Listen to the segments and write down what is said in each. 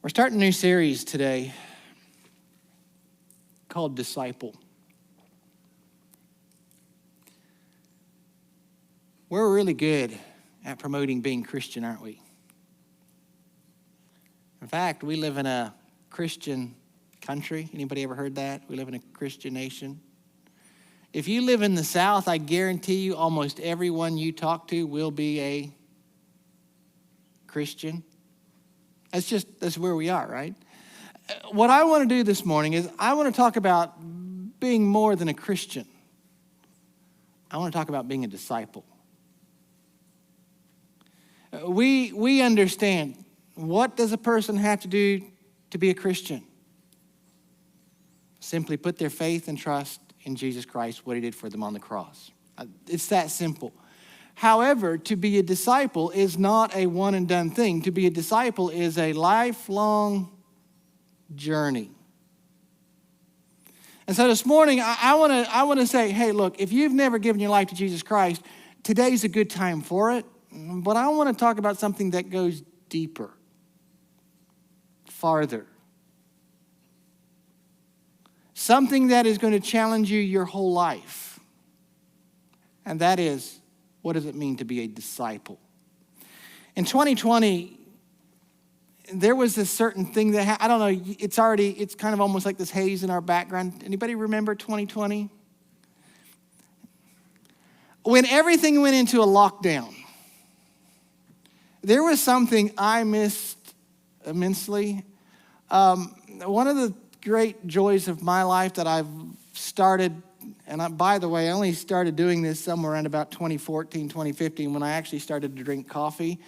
We're starting a new series today called Disciple. We're really good at promoting being Christian, aren't we? In fact, we live in a Christian country. Anybody ever heard that? We live in a Christian nation. If you live in the South, I guarantee you almost everyone you talk to will be a Christian. That's where we are, right? What I want to do this morning is I want to talk about being more than a Christian. I want to talk about being a disciple. We understand, what does a person have to do to be a Christian? Simply put their faith and trust in Jesus Christ, what he did for them on the cross. It's that simple. However, to be a disciple is not a one and done thing. To be a disciple is a lifelong journey. And so this morning, I want to say, hey, look, if you've never given your life to Jesus Christ, today's a good time for it. But I want to talk about something that goes deeper, farther. Something that is going to challenge you your whole life. And that is, what does it mean to be a disciple? In 2020, there was this certain thing that, I don't know, it's kind of almost like this haze in our background. Anybody remember 2020? When everything went into a lockdown, there was something I missed immensely. One of the great joys of my life that I've started, and by the way, I only started doing this somewhere around about 2014, 2015, when I actually started to drink coffee.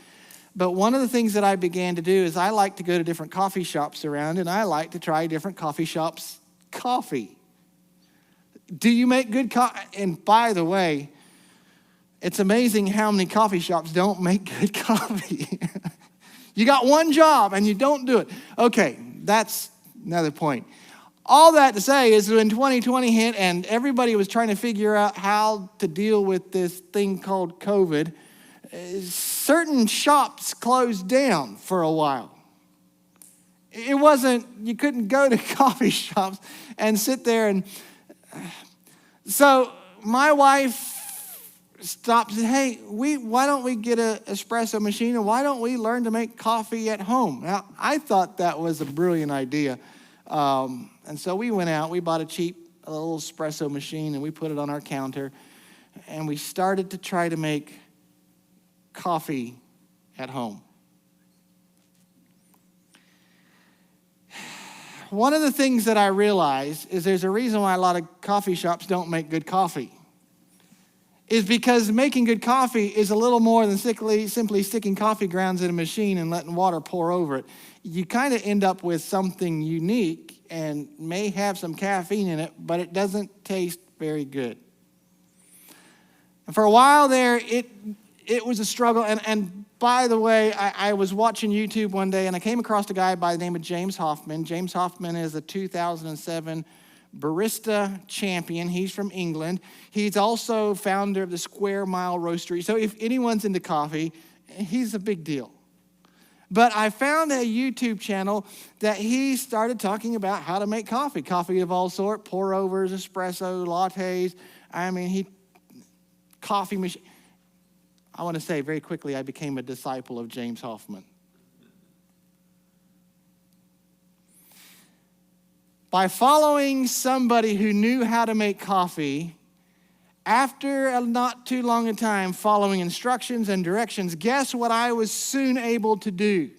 But one of the things that I began to do is I like to go to different coffee shops around, and I like to try different coffee shops' coffee. Do you make good coffee? And by the way, it's amazing how many coffee shops don't make good coffee. You got one job and you don't do it. Okay, that's another point. All that to say is when 2020 hit and everybody was trying to figure out how to deal with this thing called COVID, certain shops closed down for a while. It wasn't, you couldn't go to coffee shops and sit there and, so my wife stopped and said, hey, why don't we get an espresso machine and why don't we learn to make coffee at home? Now, I thought that was a brilliant idea. And so we went out, we bought a little espresso machine and we put it on our counter and we started to try to make coffee at home. One of the things that I realized is there's a reason why a lot of coffee shops don't make good coffee. Is because making good coffee is a little more than simply sticking coffee grounds in a machine and letting water pour over it. You kind of end up with something unique and may have some caffeine in it, but it doesn't taste very good. And for a while there, it was a struggle. And by the way, I was watching YouTube one day and I came across a guy by the name of James Hoffmann. James Hoffmann is a 2007 barista champion. He's from England. He's also founder of the Square Mile Roastery. So if anyone's into coffee, he's a big deal. But I found a YouTube channel that he started talking about how to make coffee of all sorts, pour overs, espresso, lattes. Coffee machine. I want to say very quickly, I became a disciple of James Hoffmann. By following somebody who knew how to make coffee, after a not too long a time following instructions and directions, guess what I was soon able to do?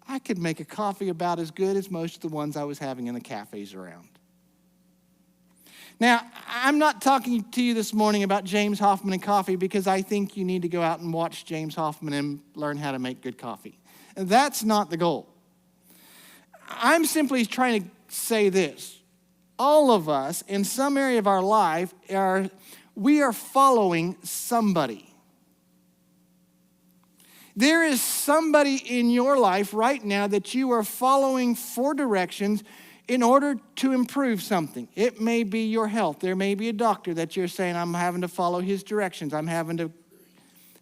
I could make a coffee about as good as most of the ones I was having in the cafes around. Now, I'm not talking to you this morning about James Hoffmann and coffee because I think you need to go out and watch James Hoffmann and learn how to make good coffee. And that's not the goal. I'm simply trying to say this. All of us, in some area of our life, we are following somebody. There is somebody in your life right now that you are following for directions in order to improve something. It may be your health. There may be a doctor that you're saying, I'm having to follow his directions. I'm having to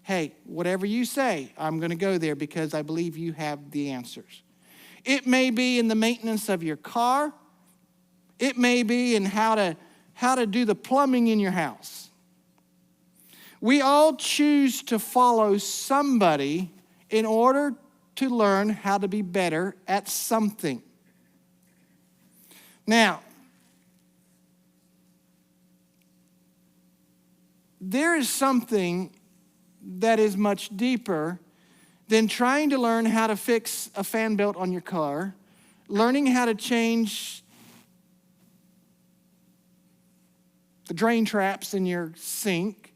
hey, whatever you say, I'm going to go there because I believe you have the answers. It may be in the maintenance of your car. It may be in how to do the plumbing in your house. We all choose to follow somebody in order to learn how to be better at something. Now, there is something that is much deeper than trying to learn how to fix a fan belt on your car, learning how to change the drain traps in your sink.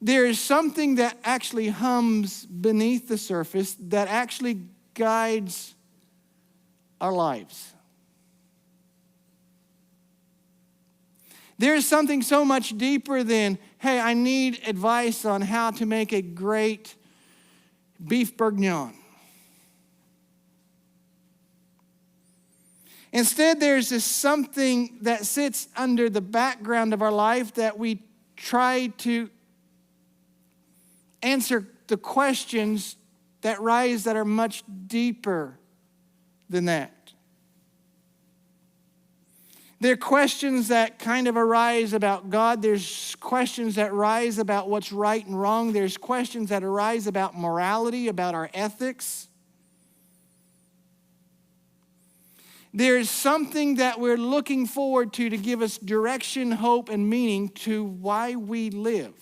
There is something that actually hums beneath the surface that actually guides our lives. There is something so much deeper than, hey, I need advice on how to make a great beef bourguignon. Instead, there's this something that sits under the background of our life that we try to answer the questions that rise that are much deeper than that. There are questions that kind of arise about God. There's questions that rise about what's right and wrong. There's questions that arise about morality, about our ethics. There's something that we're looking forward to give us direction, hope, and meaning to why we live.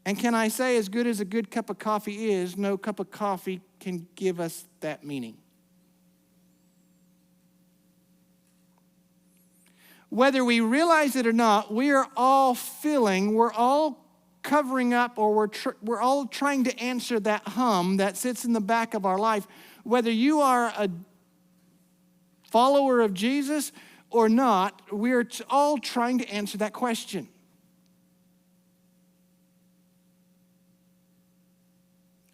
And can I say, as good as a good cup of coffee is, no cup of coffee can give us that meaning. Whether we realize it or not, we are all we're all covering up, or we're all trying to answer that hum that sits in the back of our life. Whether you are a follower of Jesus or not, we're all trying to answer that question.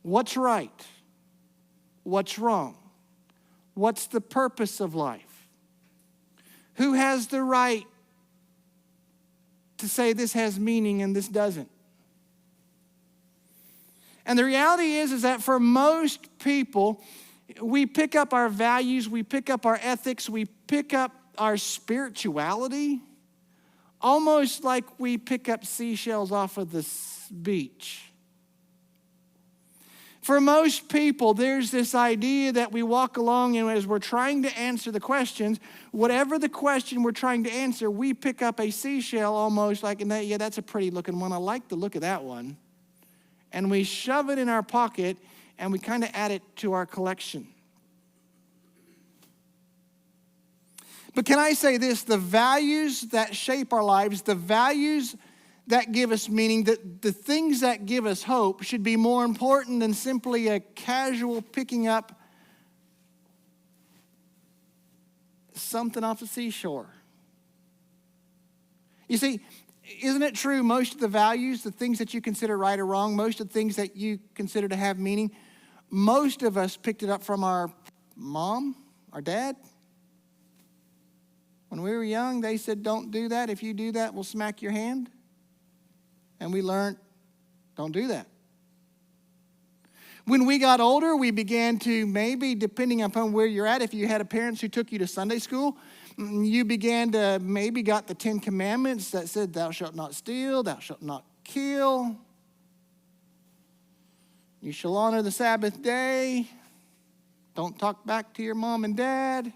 What's right? What's wrong? What's the purpose of life? Who has the right to say this has meaning and this doesn't? And the reality is that for most people, we pick up our values, we pick up our ethics, we pick up our spirituality, almost like we pick up seashells off of the beach. For most people, there's this idea that we walk along, and as we're trying to answer the questions, whatever the question we're trying to answer, we pick up a seashell almost like, yeah, that's a pretty looking one. I like the look of that one. And we shove it in our pocket, and we kind of add it to our collection. But can I say this? The values that shape our lives, the values that give us meaning, the things that give us hope should be more important than simply a casual picking up something off the seashore. You see, isn't it true most of the values, the things that you consider right or wrong, most of the things that you consider to have meaning, most of us picked it up from our mom, our dad? When we were young, they said, don't do that. If you do that, we'll smack your hand. And we learned, don't do that. When we got older, we began to maybe, depending upon where you're at, if you had parents who took you to Sunday school, you began to maybe got the 10 Commandments that said, thou shalt not steal, thou shalt not kill. You shall honor the Sabbath day. Don't talk back to your mom and dad.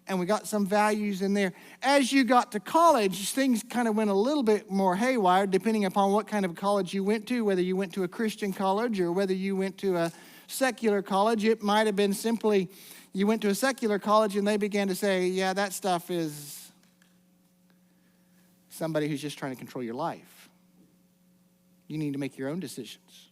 And we got some values in there. As you got to college, things kind of went a little bit more haywire, depending upon what kind of college you went to, whether you went to a Christian college or whether you went to a secular college. It might have been simply you went to a secular college and they began to say, yeah, that stuff is somebody who's just trying to control your life. You need to make your own decisions.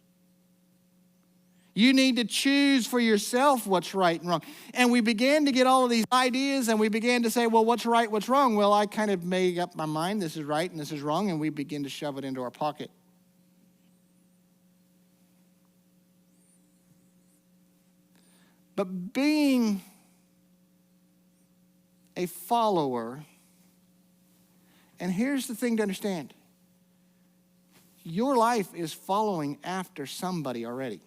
You need to choose for yourself what's right and wrong. And we began to get all of these ideas, and we began to say, well, what's right, what's wrong? Well, I kind of made up my mind, this is right and this is wrong, and we begin to shove it into our pocket. But being a follower, and here's the thing to understand, your life is following after somebody already.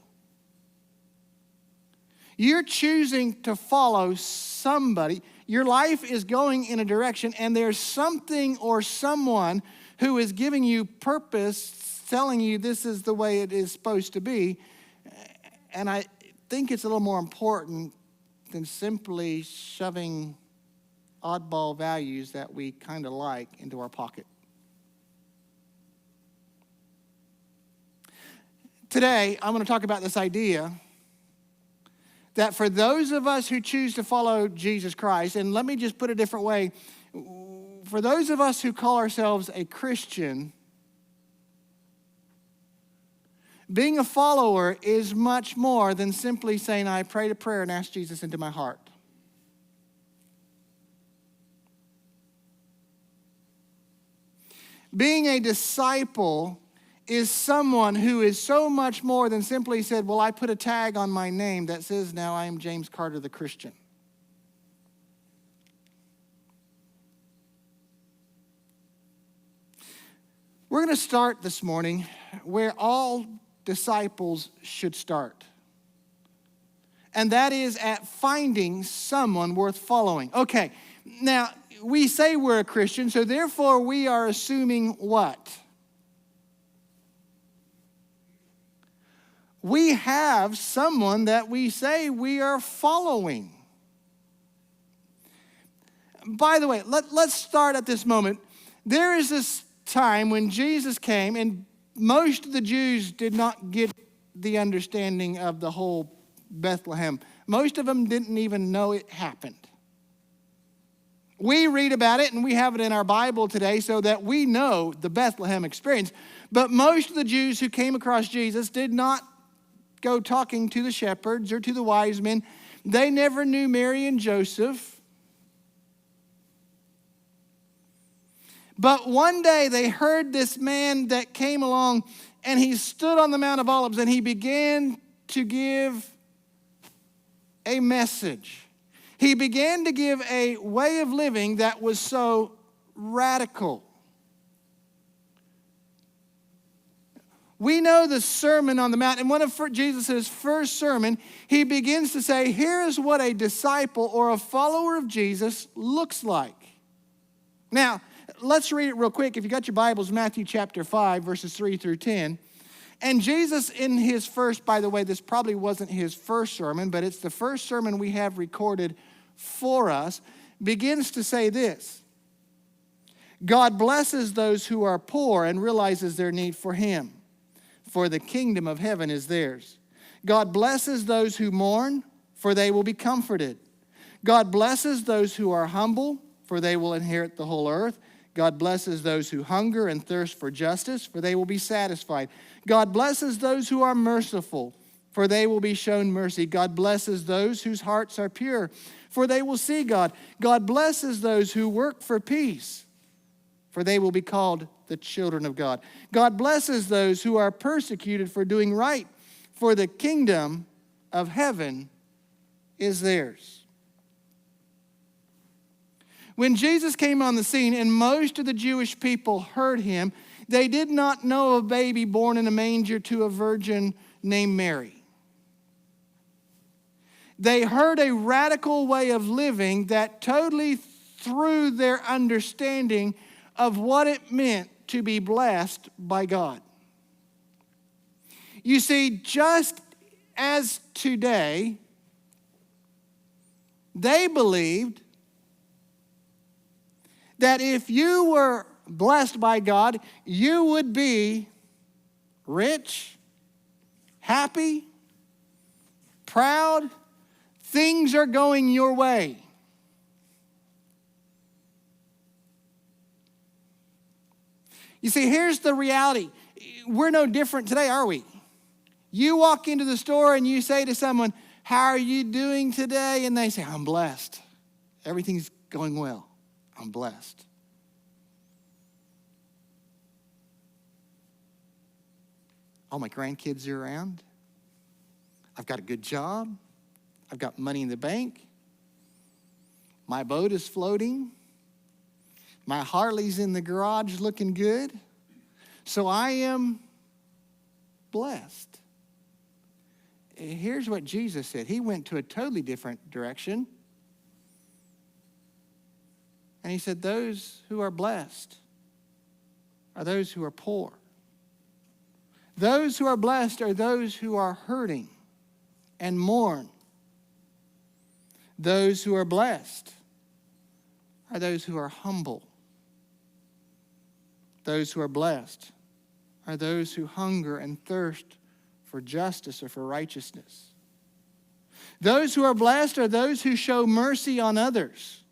You're choosing to follow somebody. Your life is going in a direction, and there's something or someone who is giving you purpose, telling you this is the way it is supposed to be. And I think it's a little more important than simply shoving oddball values that we kind of like into our pocket. Today, I'm going to talk about this idea that for those of us who choose to follow Jesus Christ, and let me just put it a different way, for those of us who call ourselves a Christian, being a follower is much more than simply saying, I prayed a prayer and asked Jesus into my heart. Being a disciple is someone who is so much more than simply said, well, I put a tag on my name that says now I am James Carter the Christian. We're going to start this morning where all disciples should start. And that is at finding someone worth following. Okay, now we say we're a Christian, so therefore we are assuming what? We have someone that we say we are following. By the way, let's start at this moment. There is this time when Jesus came, and most of the Jews did not get the understanding of the whole Bethlehem. Most of them didn't even know it happened. We read about it, and we have it in our Bible today so that we know the Bethlehem experience. But most of the Jews who came across Jesus did not go talking to the shepherds or to the wise men. They never knew Mary and Joseph. But one day they heard this man that came along, and he stood on the Mount of Olives, and he began to give a message. He began to give a way of living that was so radical. We know the Sermon on the Mount. In one of Jesus' first sermon, he begins to say, here's what a disciple or a follower of Jesus looks like. Now, let's read it real quick. If you got your Bibles, Matthew chapter 5, verses 3 through 10. And Jesus in his first, by the way, this probably wasn't his first sermon, but it's the first sermon we have recorded for us, begins to say this. God blesses those who are poor and realizes their need for him, for the kingdom of heaven is theirs. God blesses those who mourn, for they will be comforted. God blesses those who are humble, for they will inherit the whole earth. God blesses those who hunger and thirst for justice, for they will be satisfied. God blesses those who are merciful, for they will be shown mercy. God blesses those whose hearts are pure, for they will see God. God blesses those who work for peace, for they will be called the children of God. God blesses those who are persecuted for doing right, for the kingdom of heaven is theirs. When Jesus came on the scene and most of the Jewish people heard him, they did not know a baby born in a manger to a virgin named Mary. They heard a radical way of living that totally threw their understanding of what it meant to be blessed by God. You see, just as today, they believed that if you were blessed by God, you would be rich, happy, proud. Things are going your way. You see, here's the reality. We're no different today, are we? You walk into the store and you say to someone, how are you doing today? And they say, I'm blessed. Everything's going well. I'm blessed. All my grandkids are around. I've got a good job. I've got money in the bank. My boat is floating. My Harley's in the garage looking good. So I am blessed. Here's what Jesus said. He went to a totally different direction. And he said, those who are blessed are those who are poor. Those who are blessed are those who are hurting and mourn. Those who are blessed are those who are humble. Those who are blessed are those who hunger and thirst for justice or for righteousness. Those who are blessed are those who show mercy on others.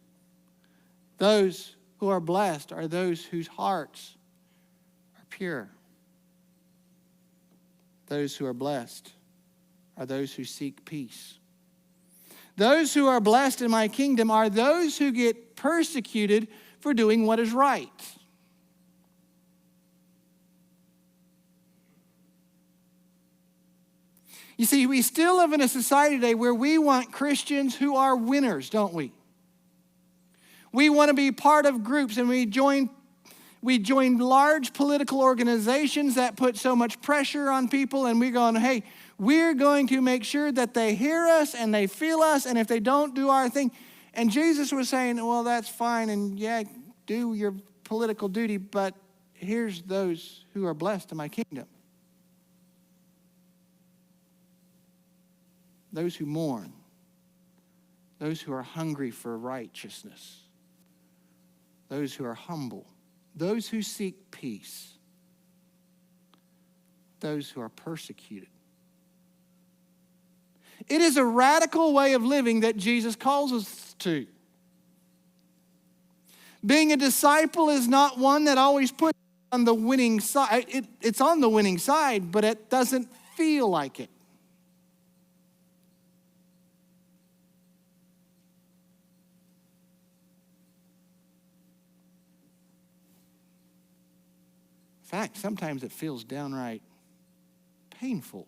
Those who are blessed are those whose hearts are pure. Those who are blessed are those who seek peace. Those who are blessed in my kingdom are those who get persecuted for doing what is right. You see, we still live in a society today where we want Christians who are winners, don't we? We want to be part of groups, and we join large political organizations that put so much pressure on people, and we're going, hey, we're going to make sure that they hear us and they feel us, and if they don't do our thing. And Jesus was saying, well, that's fine, and yeah, do your political duty, but here's those who are blessed in my kingdom. Those who mourn, those who are hungry for righteousness, those who are humble, those who seek peace, those who are persecuted. It is a radical way of living that Jesus calls us to. Being a disciple is not one that always puts on the winning side. It's on the winning side, but it doesn't feel like it. In fact, sometimes it feels downright painful.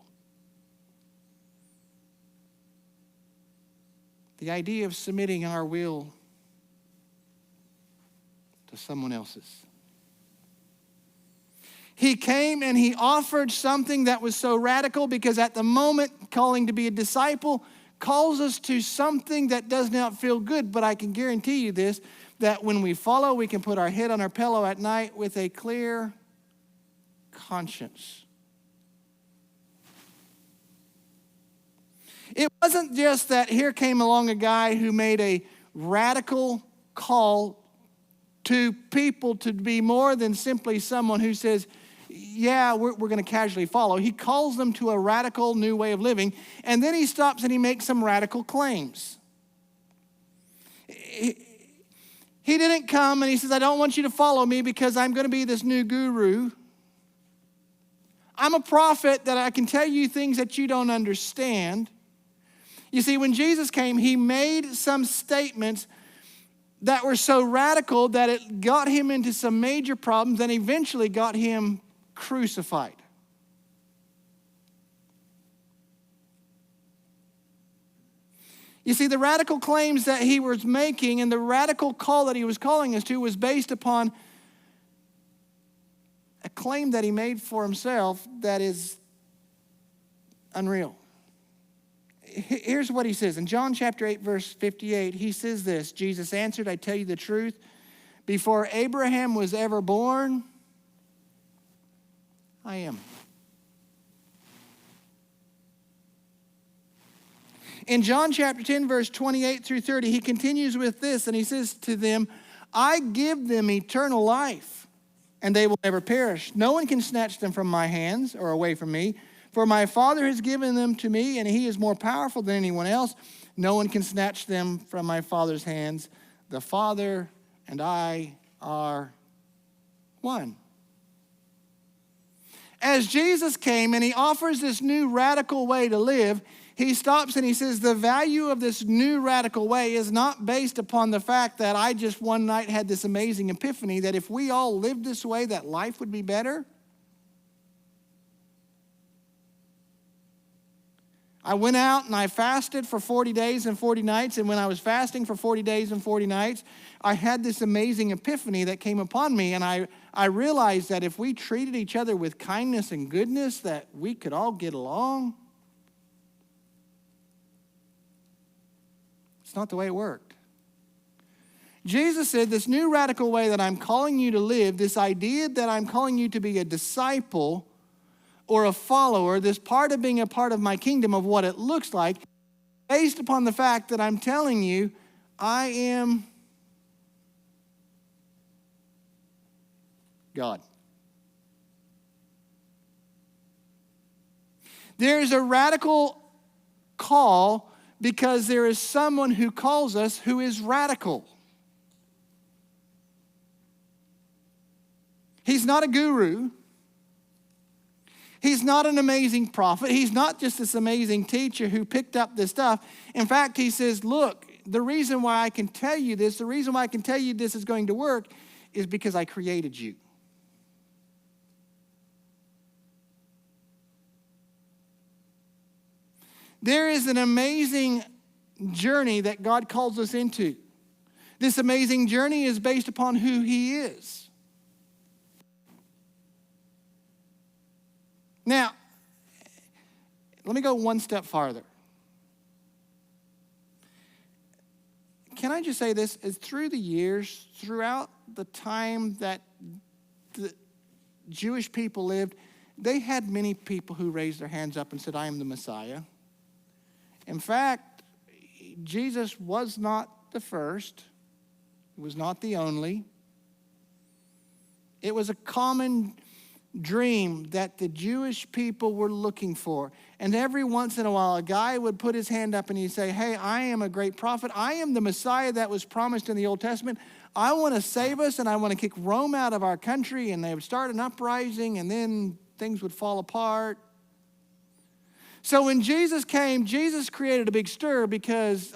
The idea of submitting our will to someone else's. He came and he offered something that was so radical because at the moment, calling to be a disciple calls us to something that does not feel good. But I can guarantee you this, that when we follow, we can put our head on our pillow at night with a clear conscience. It wasn't just that here came along a guy who made a radical call to people to be more than simply someone who says, yeah, we're going to casually follow. He calls them to a radical new way of living, and then he stops and he makes some radical claims. He didn't come and he says, I don't want you to follow me because I'm going to be this new guru. I'm a prophet that I can tell you things that you don't understand. You see, when Jesus came, he made some statements that were so radical that it got him into some major problems and eventually got him crucified. You see, the radical claims that he was making and the radical call that he was calling us to was based upon a claim that he made for himself that is unreal. Here's what he says. In John chapter 8, verse 58, he says this, Jesus answered, I tell you the truth, before Abraham was ever born, I am. In John chapter 10, verse 28 through 30, he continues with this, and he says to them, I give them eternal life, and they will never perish. No one can snatch them from my hands or away from me. For my Father has given them to me, and he is more powerful than anyone else. No one can snatch them from my Father's hands. The Father and I are one. As Jesus came and he offers this new radical way to live, he stops and he says the value of this new radical way is not based upon the fact that I just one night had this amazing epiphany that if we all lived this way, that life would be better. I went out and I fasted for 40 days and 40 nights. And when I was fasting for 40 days and 40 nights, I had this amazing epiphany that came upon me. And I realized that if we treated each other with kindness and goodness, that we could all get along. It's not the way it worked. Jesus said, this new radical way that I'm calling you to live, this idea that I'm calling you to be a disciple or a follower, this part of being a part of my kingdom, of what it looks like, based upon the fact that I'm telling you, I am God. There is a radical call because there is someone who calls us who is radical. He's not a guru. He's not an amazing prophet. He's not just this amazing teacher who picked up this stuff. In fact, he says, look, the reason why I can tell you this, the reason why I can tell you this is going to work is because I created you. There is an amazing journey that God calls us into. This amazing journey is based upon who He is. Now, let me go one step farther. Can I just say this? Is through the years, throughout the time that the Jewish people lived, they had many people who raised their hands up and said, I am the Messiah. In fact, Jesus was not the first. He was not the only. It was a common dream that the Jewish people were looking for. And every once in a while, a guy would put his hand up and he'd say, hey, I am a great prophet. I am the Messiah that was promised in the Old Testament. I want to save us and I want to kick Rome out of our country. And they would start an uprising and then things would fall apart. So when Jesus came, Jesus created a big stir because,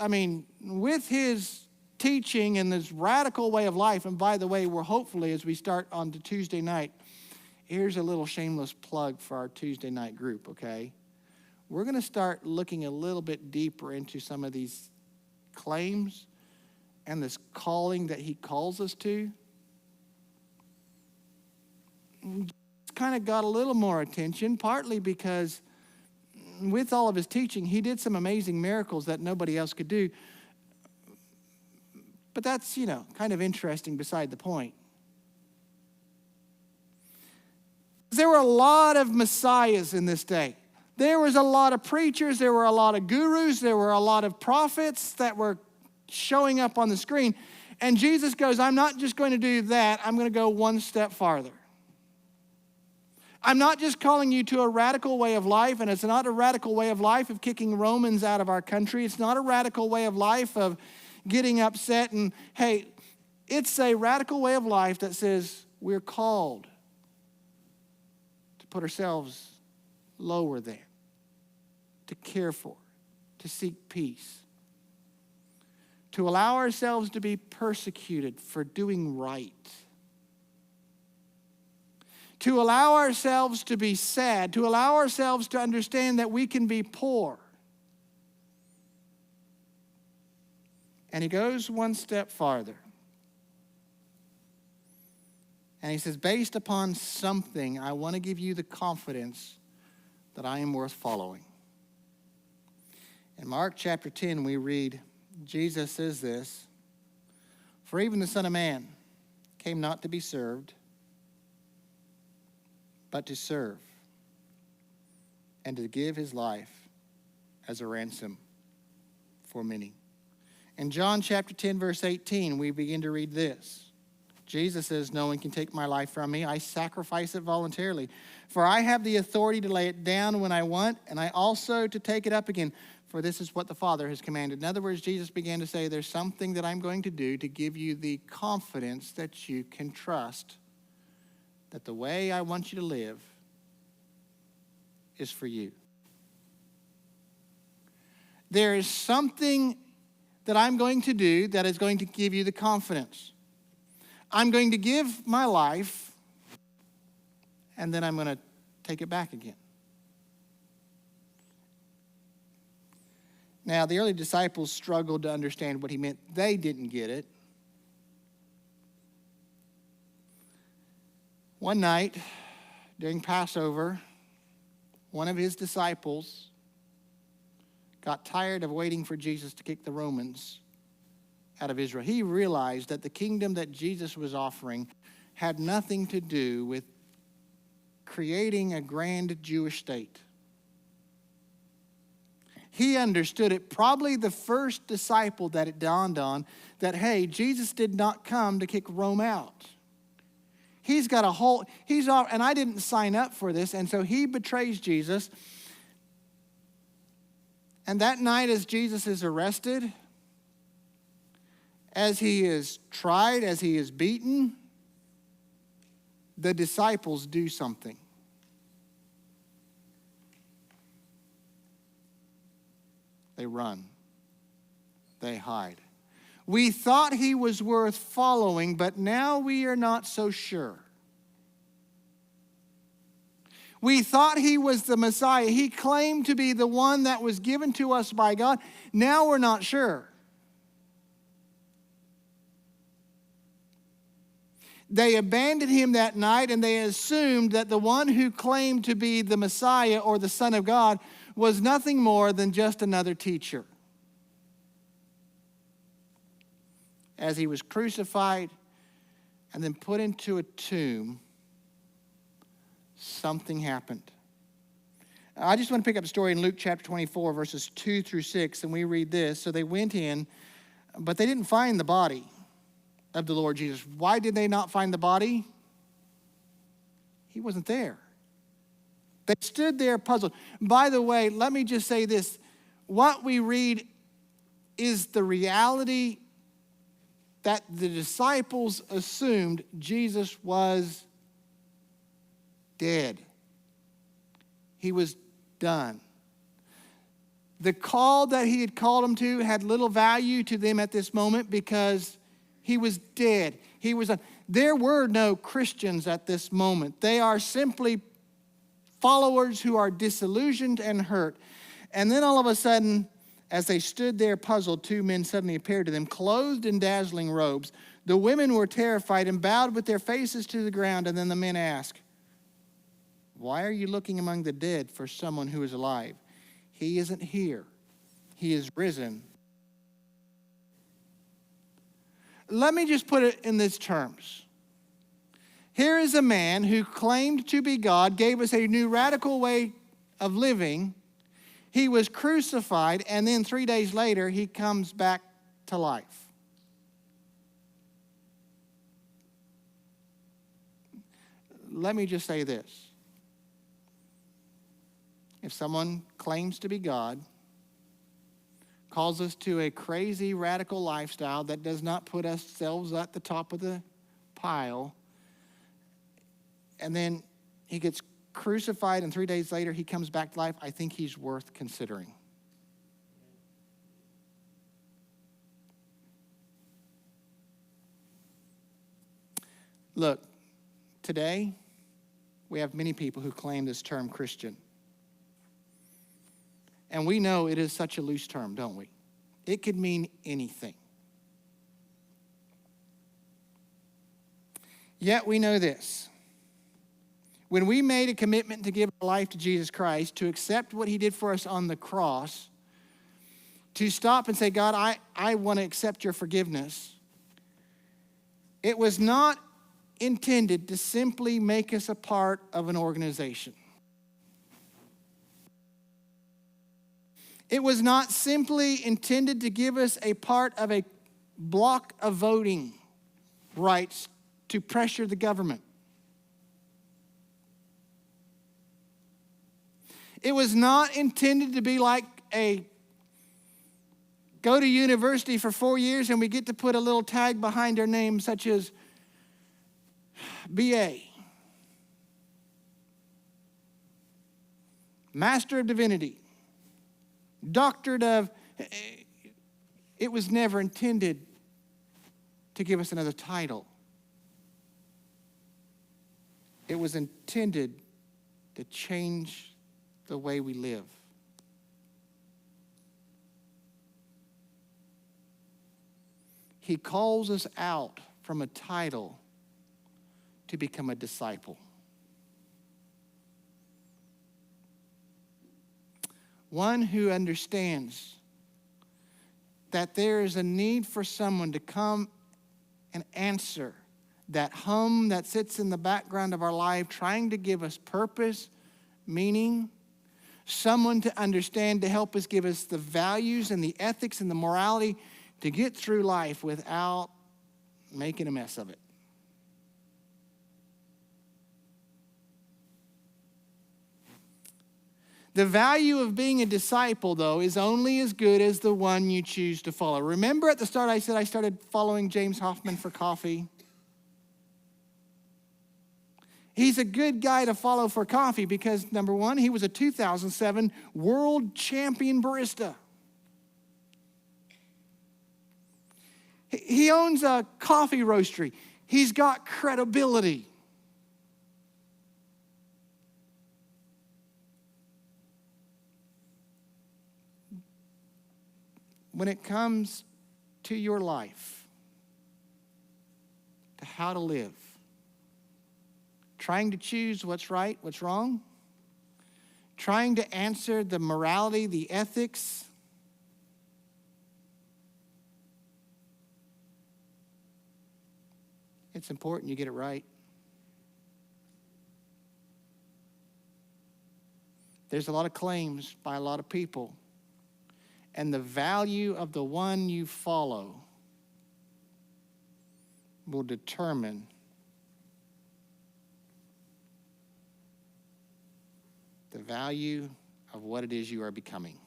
with his teaching and this radical way of life, and by the way, we're hopefully, as we start on the Tuesday night, here's a little shameless plug for our Tuesday night group, okay? We're going to start looking a little bit deeper into some of these claims and this calling that he calls us to. It's kind of got a little more attention, partly because with all of his teaching, he did some amazing miracles that nobody else could do. But that's, kind of interesting beside the point. There were a lot of messiahs in this day. There was a lot of preachers. There were a lot of gurus. There were a lot of prophets that were showing up on the screen. And Jesus goes, I'm not just going to do that. I'm going to go one step farther. I'm not just calling you to a radical way of life, and it's not a radical way of life of kicking Romans out of our country. It's not a radical way of life of getting upset. And hey, it's a radical way of life that says we're called to put ourselves lower than, to care for, to seek peace, to allow ourselves to be persecuted for doing right, to allow ourselves to be sad, to allow ourselves to understand that we can be poor. And he goes one step farther. And he says, based upon something, I want to give you the confidence that I am worth following. In Mark chapter 10, we read, Jesus says this, for even the Son of Man came not to be served, but to serve, and to give his life as a ransom for many. In John chapter 10, verse 18, we begin to read this. Jesus says, no one can take my life from me. I sacrifice it voluntarily. For I have the authority to lay it down when I want, and I also to take it up again. For this is what the Father has commanded. In other words, Jesus began to say, there's something that I'm going to do to give you the confidence that you can trust that the way I want you to live is for you. There is something that I'm going to do that is going to give you the confidence. I'm going to give my life, and then I'm going to take it back again. Now, the early disciples struggled to understand what he meant. They didn't get it. One night during Passover, one of his disciples got tired of waiting for Jesus to kick the Romans out of Israel. He realized that the kingdom that Jesus was offering had nothing to do with creating a grand Jewish state. He understood it, probably the first disciple that it dawned on, that, hey, Jesus did not come to kick Rome out. He's got a whole, and I didn't sign up for this, and so he betrays Jesus. And that night, as Jesus is arrested, as he is tried, as he is beaten, the disciples do something. They run. They hide. We thought he was worth following, but now we are not so sure. We thought he was the Messiah. He claimed to be the one that was given to us by God. Now we're not sure. They abandoned him that night, and they assumed that the one who claimed to be the Messiah or the Son of God was nothing more than just another teacher. As he was crucified and then put into a tomb, something happened. I just want to pick up a story in Luke chapter 24, verses 2 through 6, and we read this. So they went in, but they didn't find the body of the Lord Jesus. Why did they not find the body? He wasn't there. They stood there puzzled. By the way, let me just say this. What we read is the reality that the disciples assumed Jesus was dead. He was done. The call that he had called them to had little value to them at this moment because he was dead. There were no Christians at this moment. They are simply followers who are disillusioned and hurt. And then all of a sudden, as they stood there puzzled, two men suddenly appeared to them, clothed in dazzling robes. The women were terrified and bowed with their faces to the ground. And then the men asked, "Why are you looking among the dead for someone who is alive? He isn't here. He is risen." Let me just put it in these terms. Here is a man who claimed to be God, gave us a new radical way of living. He was crucified, and then 3 days later, he comes back to life. Let me just say this. If someone claims to be God, calls us to a crazy, radical lifestyle that does not put ourselves at the top of the pile, and then he gets crucified and 3 days later he comes back to life, I think he's worth considering. Look, today we have many people who claim this term Christian. And we know it is such a loose term, don't we? It could mean anything. Yet we know this. When we made a commitment to give our life to Jesus Christ, to accept what he did for us on the cross, to stop and say, God, I want to accept your forgiveness, it was not intended to simply make us a part of an organization. It was not simply intended to give us a part of a block of voting rights to pressure the government. It was not intended to be like a go to university for 4 years and we get to put a little tag behind our name such as BA, Master of Divinity, Doctorate of. It was never intended to give us another title. It was intended to change the way we live. He calls us out from a title to become a disciple. One who understands that there is a need for someone to come and answer that hum that sits in the background of our life, trying to give us purpose, meaning, someone to understand, to help us, give us the values and the ethics and the morality to get through life without making a mess of it. The value of being a disciple, though, is only as good as the one you choose to follow. Remember at the start I said I started following James Hoffman for coffee? He's a good guy to follow for coffee because, number one, he was a 2007 world champion barista. He owns a coffee roastery. He's got credibility. When it comes to your life, to how to live, trying to choose what's right, what's wrong, trying to answer the morality, the ethics, it's important you get it right. There's a lot of claims by a lot of people, and the value of the one you follow will determine the value of what it is you are becoming.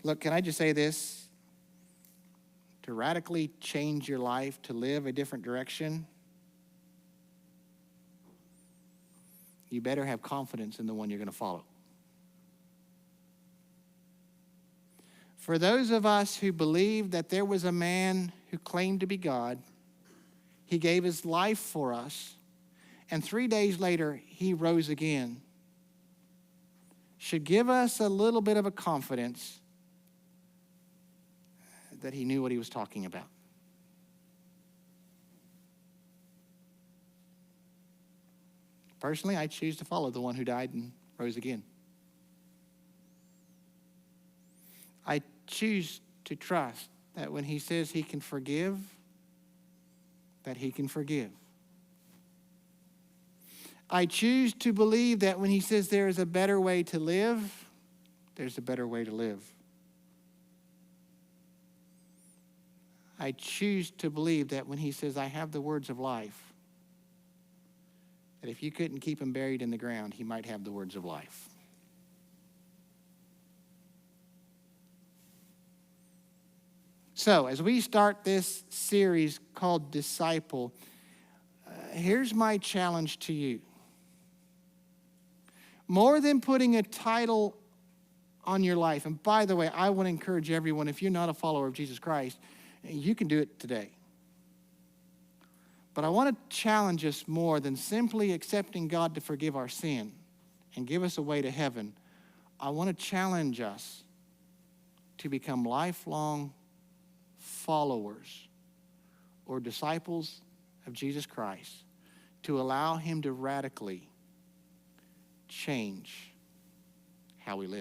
Look, can I just say this? To radically change your life, to live a different direction, you better have confidence in the one you're going to follow. For those of us who believe that there was a man who claimed to be God, he gave his life for us, and 3 days later he rose again, should give us a little bit of a confidence that he knew what he was talking about. Personally, I choose to follow the one who died and rose again. I choose to trust that when he says he can forgive, that he can forgive. I choose to believe that when he says there is a better way to live, there's a better way to live. I choose to believe that when he says, I have the words of life, that if you couldn't keep him buried in the ground, he might have the words of life. So, as we start this series called Disciple, here's my challenge to you. More than putting a title on your life, and by the way, I want to encourage everyone, if you're not a follower of Jesus Christ, you can do it today. But I want to challenge us more than simply accepting God to forgive our sin and give us a way to heaven. I want to challenge us to become lifelong followers or disciples of Jesus Christ, to allow him to radically change how we live.